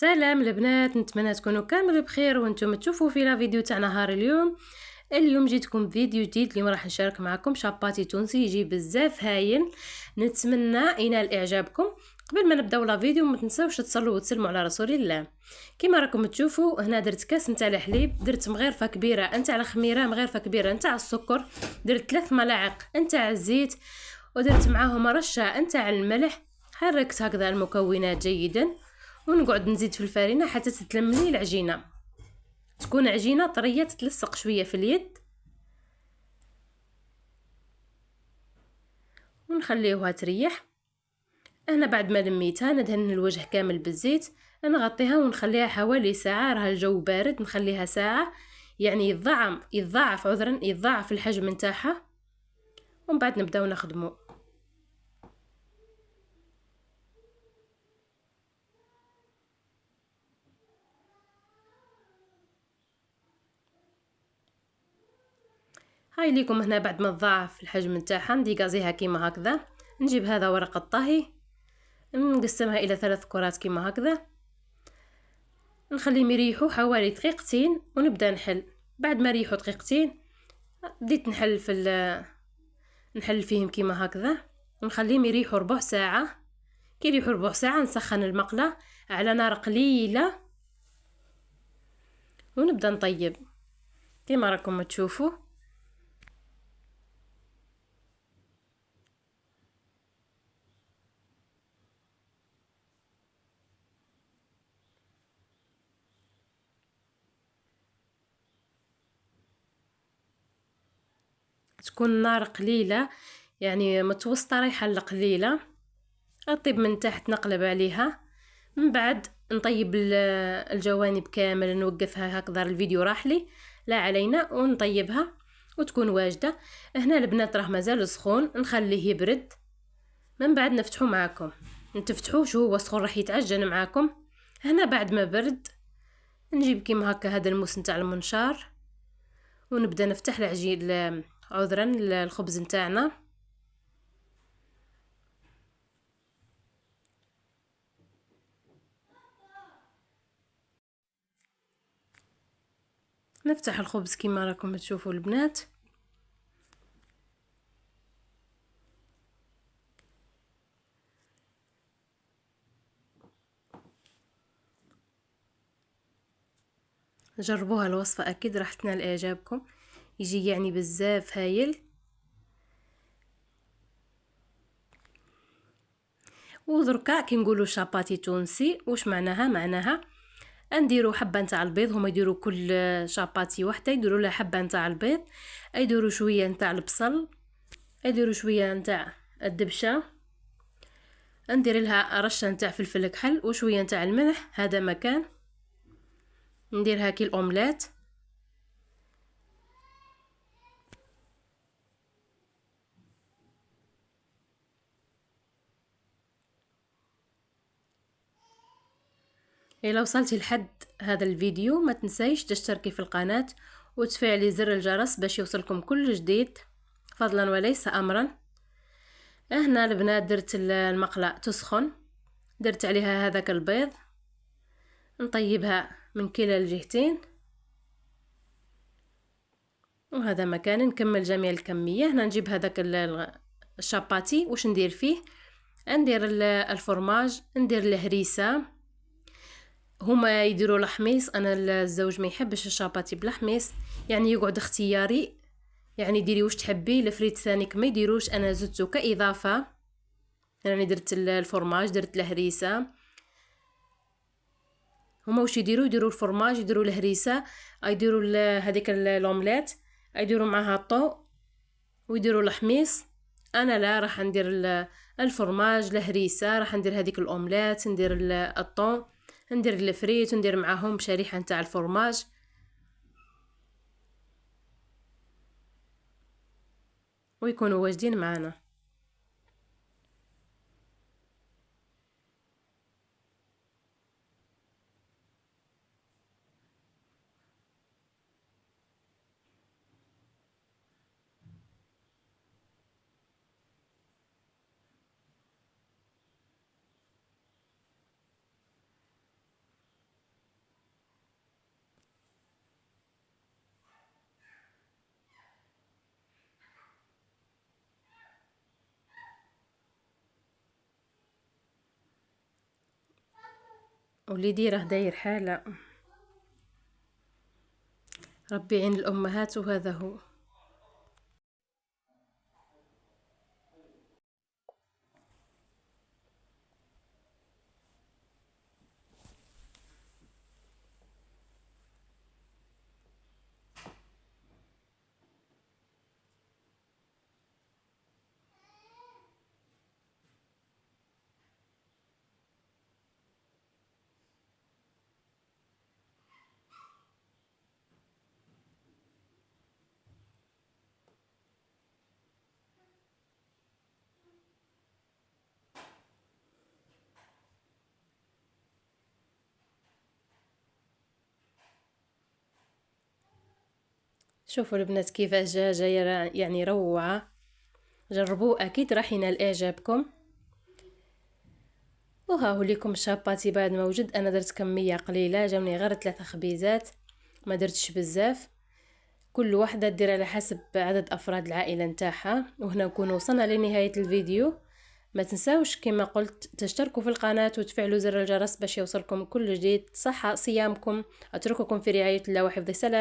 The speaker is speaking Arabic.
سلام البنات، نتمنى تكونوا كامل بخير وانتم تشوفوا في لا فيديو تاع نهار اليوم جيتكم فيديو جديد. اليوم راح نشارك معكم شاباتي تونسي يجي بزاف هايل، نتمنى ينال اعجابكم. قبل ما نبداو لا فيديو ما تنساوش تصلوا وتسلموا على رسول الله. كما راكم تشوفوا هنا درت كاس نتاع الحليب، درت مغرفه كبيره نتاع الخميره، مغرفه كبيره نتاع السكر، درت 3 ملاعق نتاع الزيت، ودرت معاهم رشه نتاع الملح. حركت هكذا المكونات جيدا ونقعد نزيد في الفرينه حتى تتلملي العجينه، تكون عجينه طريه تتلصق شويه في اليد، ونخليوها تريح. انا بعد ما لميتها ندهن الوجه كامل بالزيت، نغطيها ونخليها حوالي ساعه، راه الجو بارد، نخليها ساعه يعني يتضاعف الحجم نتاعها، ومن بعد نبداو نخدمو. هاي ليكم هنا بعد ما تضاعف الحجم نتاعها نديقازيها كيما هكذا. نجيب هذا ورق الطهي نقسمها الى 3 كرات كيما هكذا، نخليهم يريحوا حوالي دقيقتين ونبدا نحل. بعد ما ريحوا دقيقتين بديت نحل فيهم كيما هكذا، ونخليهم يريحوا ربع ساعه. كي يريحوا ربع ساعه نسخن المقله على نار قليله ونبدا نطيب كيما راكم تشوفوا. تكون النار قليله يعني متوسطه، ريحه القليله، اطيب من تحت نقلب عليها. من بعد نطيب الجوانب كامل، نوقفها هكذا. الفيديو راح لي لا علينا، ونطيبها وتكون واجده. هنا البنات راه مازال سخون، نخليه يبرد من بعد نفتحو معاكم. نتفتحوه شو هو سخون راح يتعجن معاكم. هنا بعد ما برد نجيب كيما هكا هذا الموس نتاع المنشار ونبدا نفتح العجين عذرا الخبز نتاعنا. نفتح الخبز كيما راكم تشوفوا البنات. جربوها الوصفة اكيد راح تنال اعجابكم، يجي يعني بزاف هايل. ودركا كي نقولوا شاباتي تونسي واش معناها نديروا حبه نتاع البيض. هما يديروا كل شاباتي وحده يديروا لها حبه نتاع البيض، يديروا شويه نتاع البصل، يديروا شويه نتاع الدبشه، ندير لها رشه نتاع فلفل كحل وشويه نتاع الملح. هذا مكان نديرها كي الاومليت. إلا وصلتي لحد هذا الفيديو ما تنسيش تشتركي في القناة وتفعلي زر الجرس باش يوصلكم كل جديد، فضلا وليس أمرا. هنا البنات درت المقلة تسخن، درت عليها هذاك البيض، نطيبها من كلا الجهتين. وهذا مكان نكمل جميع الكمية. هنا نجيب هذاك الشاباتي واش ندير فيه، ندير الفرماج، ندير الهريسة. هما يديروا لحميص، انا الزوج ما يحبش الشاباتي بلحميص، يعني يقعد اختياري، يعني ديري واش تحبي. الفريت ثانيك ما يديروش، انا زدته كاضافه. يعني درت الفرماج، درت الهريسه. هما واش يديروا الفرماج، يديروا الهريسه، يديروا هذيك الاومليت، يديروا معها الطو، ويديروا الحميص. انا لا، راح ندير الفرماج، الهريسه، راح ندير هذيك الاومليت، ندير الطو، ندير الفريت، وندير معاهم شريحه نتاع الفرماج، ويكونوا واجدين معنا. وليدي راه داير حالة. ربي يعين الأمهات وهذا هو. شوفوا البنات كيفاش جاية يعني روعة. جربوه اكيد راح ينال اعجابكم. وها هو ليكم شاباتي بعد ما وجد. انا درت كمية قليلة، جاوني غير 3 خبيزات، ما درتش بزاف. كل واحدة دير على حسب عدد افراد العائلة نتاعها. وهنا نكون وصلنا لنهاية الفيديو. ما تنساوش كما قلت تشتركوا في القناة وتفعلوا زر الجرس باش يوصلكم كل جديد. صحة صيامكم، اترككم في رعاية الله وحفظه. سلام.